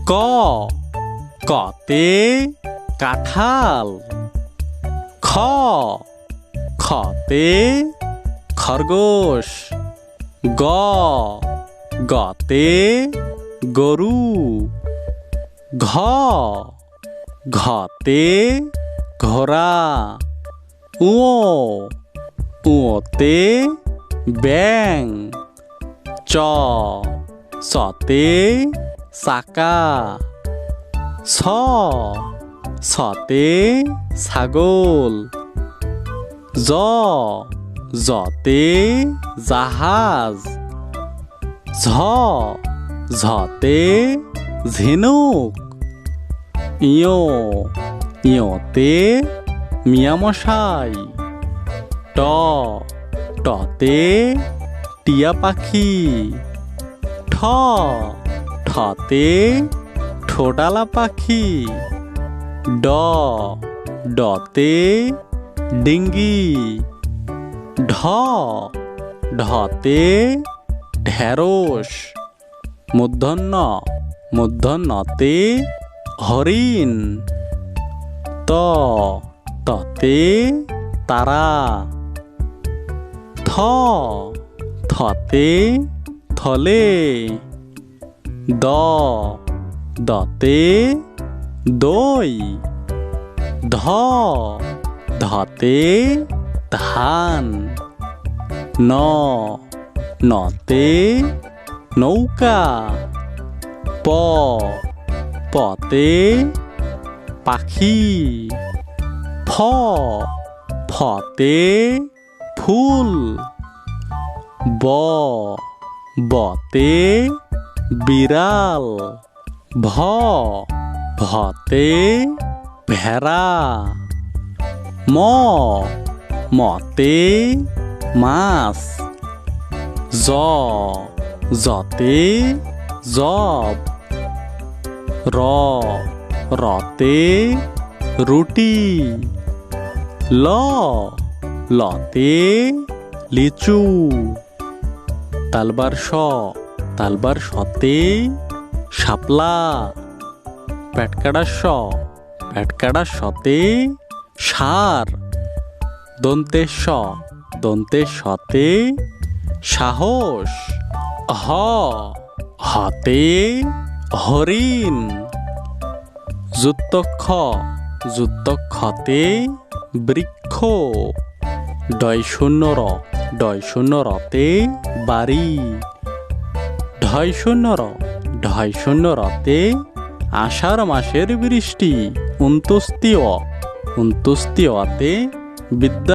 ক কতে কাঁঠাল। খ খতে খরগোশ। গ গতে গরু। ঘ ঘতে ঘোড়া। উ উতে ব্যাঙ। চ চতে চাকা। ছ ছতে ছাগল। জ জতে জাহাজ। ঝ ঝতে ঝিনুক। ইয় ইয়তে মিয়ামশাই। ট টতে টিয়া পাখি। ঠ ঠতে ঠোঁটালা পাখি। ড ডতে ডিঙ্গি। ঢ ঢতে ঢেঁড়স। মূর্ধন্য মূর্ধন্যতে হরিণ। ত ততে তারা। থ থতে থলে। দ দতে দই। ধ ধতে ধান। ন নতে নৌকা। প পতে পাখি। ফ ফতে ফুল। ব বতে বিড়াল। ভ ভতে ভেড়া। ম মতে মাছ। জ জতে জব। র রতে রুটি। ল লতে লিচু। তালবার স তালবার সতে শাপলা। পেটকাটা স পেটকাটা সতে ষাঁড়। দন্তের স দন্তের সতে সাহস। হ হতে হরিণ। যুক্তক্ষ যুক্তক্ষতে বৃক্ষ। ডয় শূন্য র ডয় শূন্য রতে বাড়ি। ঢয় শূন্য র ঢয় শূন্য রতে আষাঢ় মাসের বৃষ্টি। উন্তুস্তি অতে বিদ্যা।